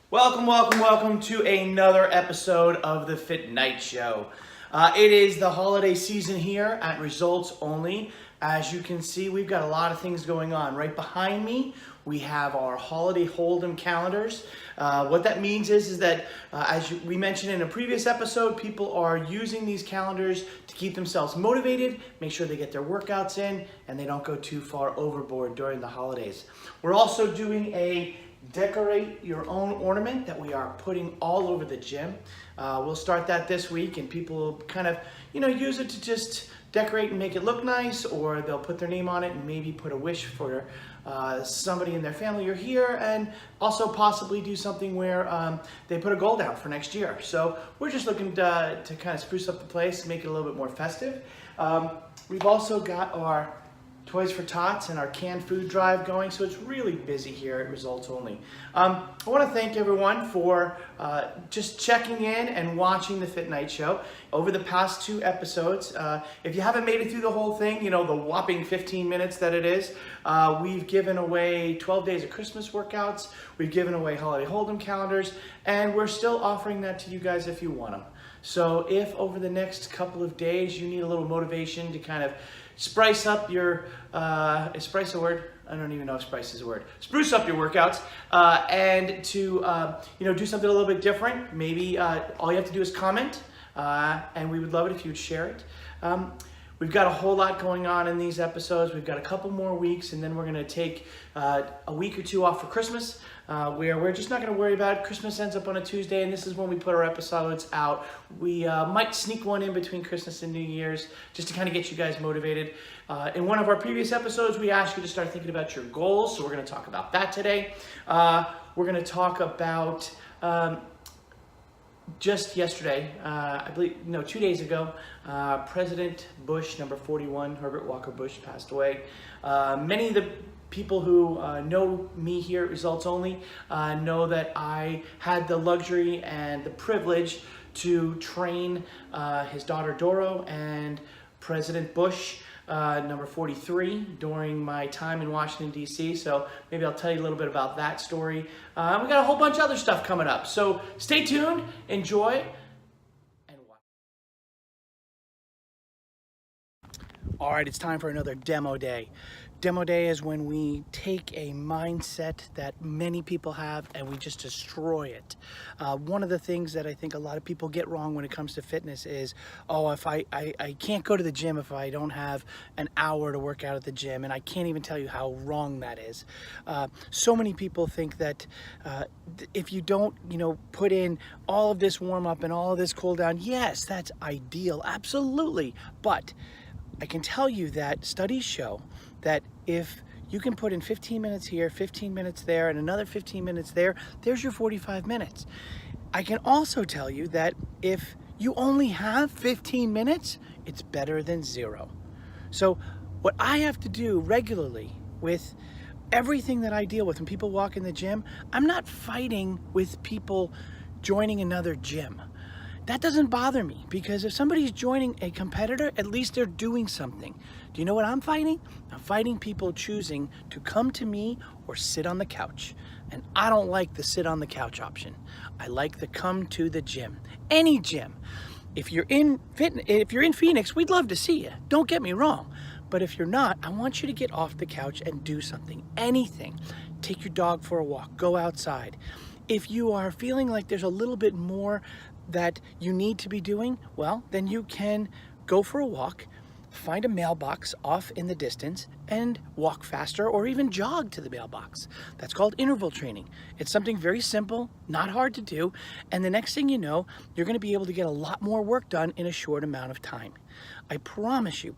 Welcome to another episode of the FitNight Show. It is the holiday season here at Results Only. As you can see, we've got a lot of things going on. Right behind me, we have our holiday hold'em calendars. What that means is that, we mentioned in a previous episode, people are using these calendars to keep themselves motivated, make sure they get their workouts in, and they don't go too far overboard during the holidays. We're also doing a decorate your own ornament that we are putting all over the gym. We'll start that this week, and people will kind of, use it to just decorate and make it look nice, or they'll put their name on it and maybe put a wish for somebody in their family or here, and also possibly do something where they put a goal down for next year. So we're just looking to kind of spruce up the place, make it a little bit more festive. We've also got our Toys for Tots and our canned food drive going, so it's really busy here at Results Only. I want to thank everyone for just checking in and watching the FitNight Show over the past 2 episodes. If you haven't made it through the whole thing, the whopping 15 minutes that it is, we've given away 12 days of Christmas workouts, we've given away holiday hold'em calendars, and we're still offering that to you guys if you want them. So if over the next couple of days you need a little motivation to kind of spice up your, is spice a word? I don't even know if spice is a word. Spruce up your workouts and to, do something a little bit different. Maybe all you have to do is comment, and we would love it if you'd share it. We've got a whole lot going on in these episodes. We've got a couple more weeks, and then we're going to take a week or 2 off for Christmas, where we're just not going to worry about it. Christmas ends up on a Tuesday, and this is when we put our episodes out. We might sneak one in between Christmas and New Year's just to kind of get you guys motivated. In one of our previous episodes, we asked you to start thinking about your goals, so we're going to talk about that today. We're going to talk about just yesterday, 2 days ago, President Bush, number 41, Herbert Walker Bush, passed away. Many of the people who know me here at Results Only know that I had the luxury and the privilege to train his daughter Doro and President Bush, number 43, during my time in Washington, D.C. So maybe I'll tell you a little bit about that story. We got a whole bunch of other stuff coming up. So stay tuned, enjoy, and watch. All right, it's time for another demo day. Demo day is when we take a mindset that many people have and we just destroy it. One of the things that I think a lot of people get wrong when it comes to fitness is, if I can't go to the gym if I don't have an hour to work out at the gym, and I can't even tell you how wrong that is. So many people think that if you don't, put in all of this warm up and all of this cool down, yes, that's ideal, absolutely. But I can tell you that studies show that if you can put in 15 minutes here, 15 minutes there, and another 15 minutes there, there's your 45 minutes. I can also tell you that if you only have 15 minutes, it's better than 0. So what I have to do regularly with everything that I deal with when people walk in the gym, I'm not fighting with people joining another gym. That doesn't bother me, because if somebody's joining a competitor, at least they're doing something. Do you know what I'm fighting? I'm fighting people choosing to come to me or sit on the couch. And I don't like the sit on the couch option. I like the come to the gym. Any gym. If you're in Phoenix, we'd love to see you. Don't get me wrong. But if you're not, I want you to get off the couch and do something. Anything. Take your dog for a walk. Go outside. If you are feeling like there's a little bit more that you need to be doing, well, then you can go for a walk, find a mailbox off in the distance, and walk faster or even jog to the mailbox. That's called interval training. It's something very simple, not hard to do, and the next thing you know, you're going to be able to get a lot more work done in a short amount of time. I promise you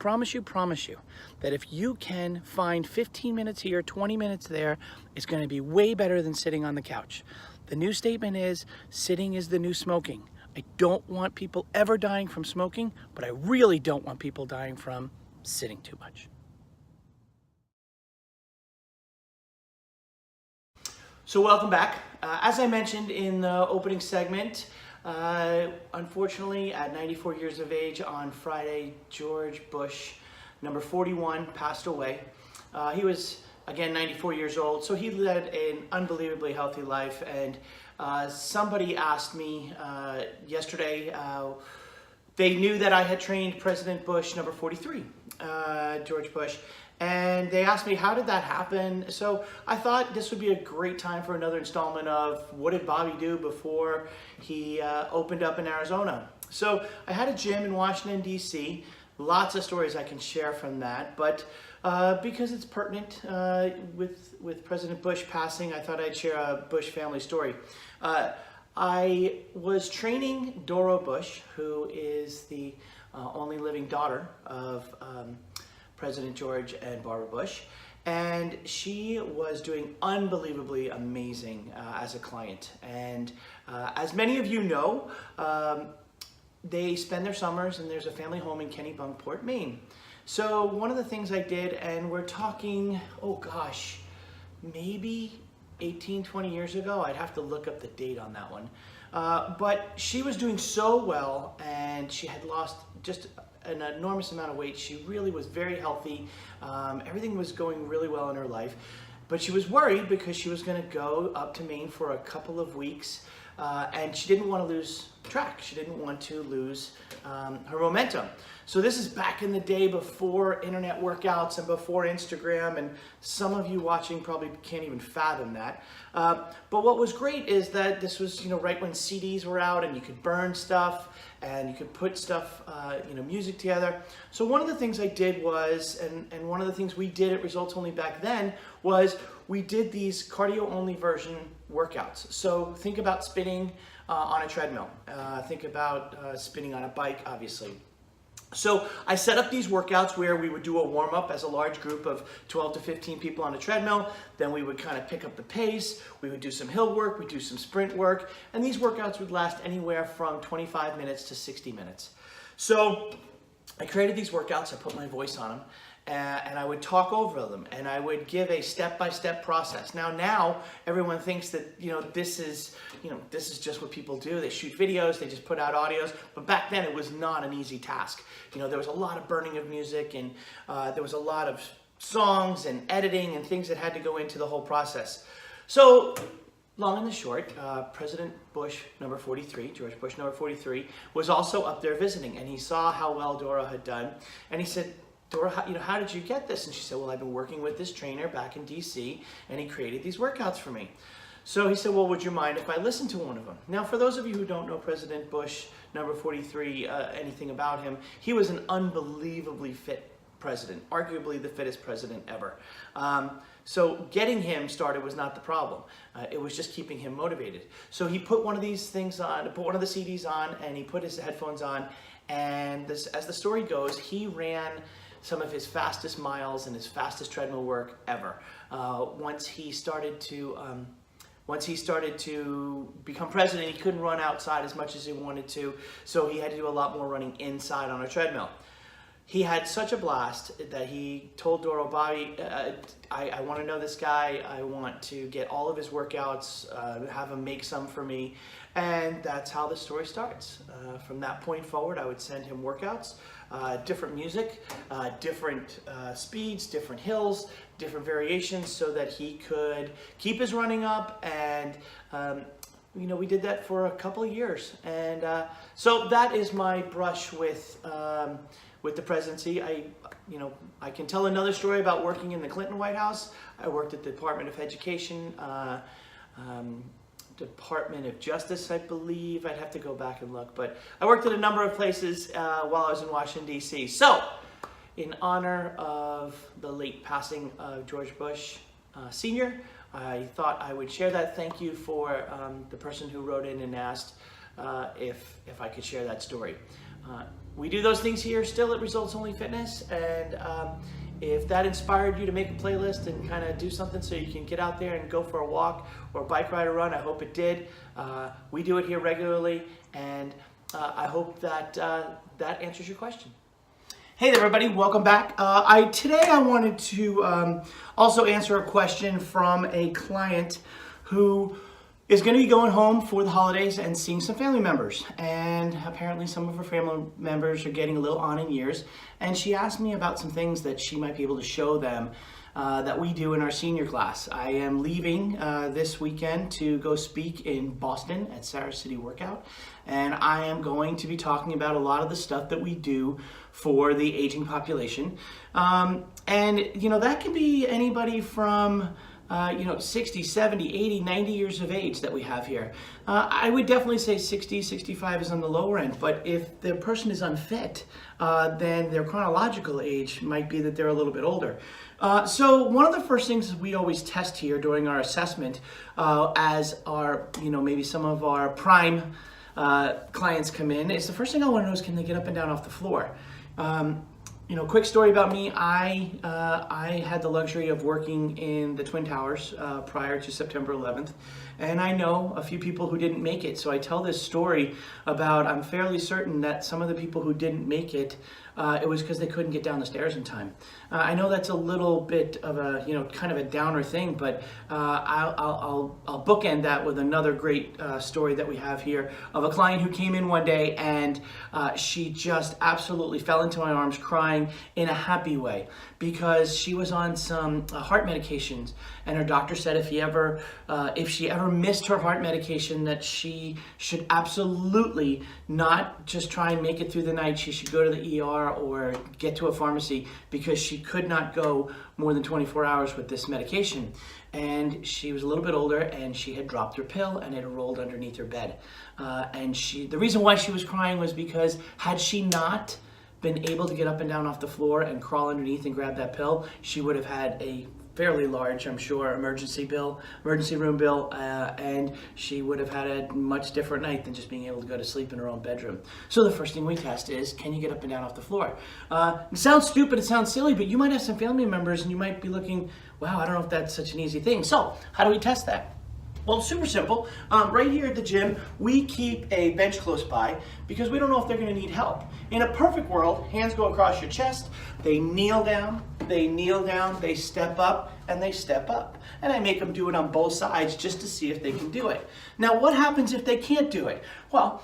that if you can find 15 minutes here, 20 minutes there, it's going to be way better than sitting on the couch. The new statement is, sitting is the new smoking. I don't want people ever dying from smoking, but I really don't want people dying from sitting too much. So welcome back. As I mentioned in the opening segment, unfortunately at 94 years of age on Friday, George Bush, number 41, passed away. He was again, 94 years old. So he led an unbelievably healthy life. And somebody asked me yesterday, they knew that I had trained President Bush number 43, George Bush. And they asked me, how did that happen? So I thought this would be a great time for another installment of what did Bobby do before he opened up in Arizona. So I had a gym in Washington, D.C. Lots of stories I can share from that. But because it's pertinent with President Bush passing, I thought I'd share a Bush family story. I was training Dora Bush, who is the only living daughter of President George and Barbara Bush, and she was doing unbelievably amazing as a client. And as many of you know, they spend their summers, and there's a family home in Kennebunkport, Maine. So one of the things I did, and we're talking, oh gosh, maybe 18, 20 years ago. I'd have to look up the date on that one. But she was doing so well, and she had lost just an enormous amount of weight. She really was very healthy. Everything was going really well in her life. But she was worried because she was going to go up to Maine for a couple of weeks, and she didn't want to lose track. She didn't want to lose her momentum. So this is back in the day before internet workouts and before Instagram, and some of you watching probably can't even fathom that. But what was great is that this was, right when CDs were out and you could burn stuff and you could put stuff, music together. So one of the things I did was, and one of the things we did at Results Only back then was we did these cardio only version workouts. So think about spinning on a treadmill. Think about spinning on a bike, obviously. So I set up these workouts where we would do a warm-up as a large group of 12 to 15 people on a treadmill. Then we would kind of pick up the pace. We would do some hill work, we'd do some sprint work, and these workouts would last anywhere from 25 minutes to 60 minutes. So I created these workouts, I put my voice on them, and I would talk over them, and I would give a step-by-step process. Now everyone thinks that this is just what people do. They shoot videos, they just put out audios. But back then it was not an easy task. There was a lot of burning of music, and there was a lot of songs and editing and things that had to go into the whole process. So long and the short, President Bush number 43, George Bush number 43, was also up there visiting, and he saw how well Dora had done, and he said, Dora, how did you get this? And she said, well, I've been working with this trainer back in DC, and he created these workouts for me. So he said, well, would you mind if I listened to one of them? Now, for those of you who don't know President Bush, number 43, anything about him, he was an unbelievably fit president, arguably the fittest president ever. So getting him started was not the problem. It was just keeping him motivated. So he put one of these things on, put one of the CDs on, and he put his headphones on, and as the story goes, he ran some of his fastest miles and his fastest treadmill work ever. Once he started to become president, he couldn't run outside as much as he wanted to, so he had to do a lot more running inside on a treadmill. He had such a blast that he told Dora, Bobby, I want to know this guy. I want to get all of his workouts, have him make some for me. And that's how the story starts. From that point forward, I would send him workouts, different music, different speeds, different hills, different variations, so that he could keep his running up. And we did that for a couple of years. And so that is my brush with the presidency. I can tell another story about working in the Clinton White House. I worked at the Department of Education, Department of Justice, I believe. I'd have to go back and look, but I worked at a number of places while I was in Washington, D.C. So, in honor of the late passing of George Bush Sr., I thought I would share that. Thank you for the person who wrote in and asked if I could share that story. We do those things here still at Results Only Fitness, and if that inspired you to make a playlist and kind of do something so you can get out there and go for a walk or bike ride or run, I hope it did. We do it here regularly, and I hope that that answers your question. Hey there, everybody, welcome back. Today I wanted to also answer a question from a client who is going to be going home for the holidays and seeing some family members. And apparently some of her family members are getting a little on in years. And she asked me about some things that she might be able to show them that we do in our senior class. I am leaving this weekend to go speak in Boston at Sarah City Workout, and I am going to be talking about a lot of the stuff that we do for the aging population. And that can be anybody from 60, 70, 80, 90 years of age that we have here. I would definitely say 60, 65 is on the lower end, but if the person is unfit, then their chronological age might be that they're a little bit older. So one of the first things we always test here during our assessment, as our, maybe some of our prime clients come in, is the first thing I want to know is, can they get up and down off the floor? Quick story about me. I had the luxury of working in the Twin Towers prior to September 11th, and I know a few people who didn't make it. So I tell this story about, I'm fairly certain that some of the people who didn't make it, it was because they couldn't get down the stairs in time. I know that's a little bit of a, kind of a downer thing, but I'll bookend that with another great story that we have here of a client who came in one day and she just absolutely fell into my arms crying in a happy way because she was on some heart medications, and her doctor said if she ever missed her heart medication, that she should absolutely not just try and make it through the night. She should go to the ER or get to a pharmacy because she could not go more than 24 hours with this medication. And she was a little bit older, and she had dropped her pill and it rolled underneath her bed. And the reason why she was crying was because had she not been able to get up and down off the floor and crawl underneath and grab that pill, she would have had a fairly large, I'm sure, emergency room bill, and she would have had a much different night than just being able to go to sleep in her own bedroom. So the first thing we test is, can you get up and down off the floor? It sounds stupid, it sounds silly, but you might have some family members and you might be looking, wow, I don't know if that's such an easy thing. So how do we test that? Well, it's super simple. Right here at the gym, we keep a bench close by because we don't know if they're going to need help. In a perfect world, hands go across your chest, they kneel down, they step up, and they step up. And I make them do it on both sides just to see if they can do it. Now, what happens if they can't do it? Well,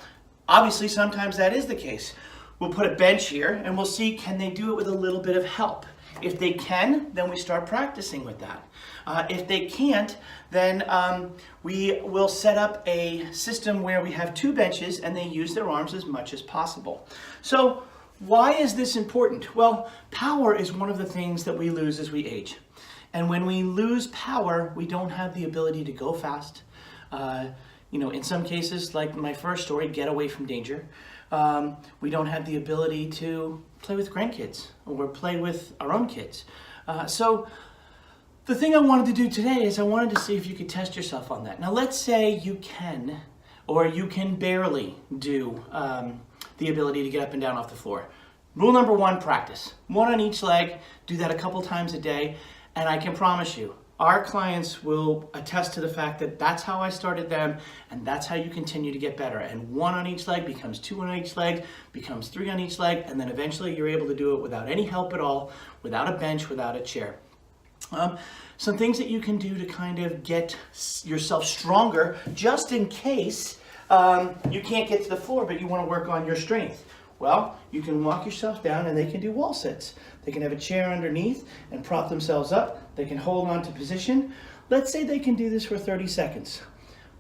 obviously, sometimes that is the case. We'll put a bench here, and we'll see, can they do it with a little bit of help? If they can, then we start practicing with that. If they can't, then we will set up a system where we have two benches and they use their arms as much as possible. So why is this important? Well, power is one of the things that we lose as we age. And when we lose power, we don't have the ability to go fast. In some cases, like my first story, get away from danger. We don't have the ability to play with grandkids or play with our own kids. So the thing I wanted to do today is I wanted to see if you could test yourself on that. Now let's say you can, or you can barely do the ability to get up and down off the floor. Rule number one, practice. One on each leg, do that a couple times a day, and I can promise you, our clients will attest to the fact that that's how I started them, and that's how you continue to get better. And one on each leg becomes two on each leg, becomes three on each leg, and then eventually you're able to do it without any help at all, without a bench, without a chair. Some things that you can do to kind of get yourself stronger, just in case you can't get to the floor, but you want to work on your strength. Well, you can walk yourself down and they can do wall sits. They can have a chair underneath and prop themselves up. They can hold on to position. Let's say they can do this for 30 seconds,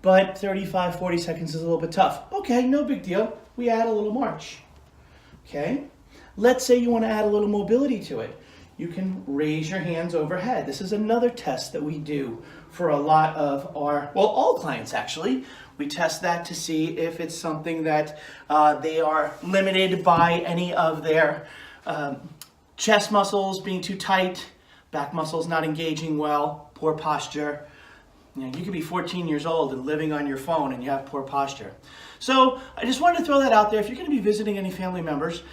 but 35, 40 seconds is a little bit tough. Okay, no big deal. We add a little march. Okay? Let's say you want to add a little mobility to it. You can raise your hands overhead. This is another test that we do for a lot of all clients actually. We test that to see if it's something that they are limited by any of their chest muscles being too tight, back muscles not engaging well, poor posture. You could be 14 years old and living on your phone and you have poor posture. So I just wanted to throw that out there. If you're going to be visiting any family members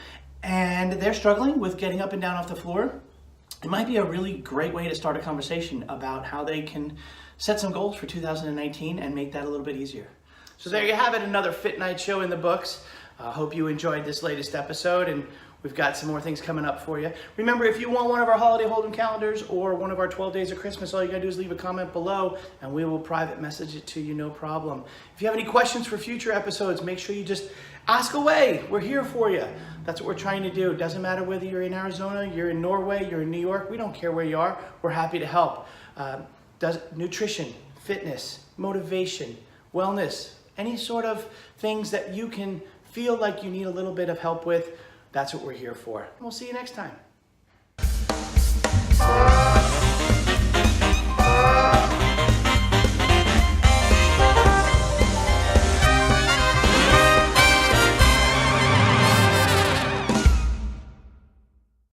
and they're struggling with getting up and down off the floor, it might be a really great way to start a conversation about how they can set some goals for 2019 and make that a little bit easier. So there you have it, another FitNight Show in the books. I hope you enjoyed this latest episode, and We've got some more things coming up for you. Remember, if you want one of our holiday hold'em calendars or one of our 12 days of Christmas, all you gotta do is leave a comment below and we will private message it to you, no problem. If you have any questions for future episodes, make sure you just ask away. We're here for you. That's what we're trying to do. It doesn't matter whether you're in Arizona, you're in Norway, you're in New York. We don't care where you are. We're happy to help. Nutrition, fitness, motivation, wellness, any sort of things that you can feel like you need a little bit of help with, that's what we're here for. And we'll see you next time.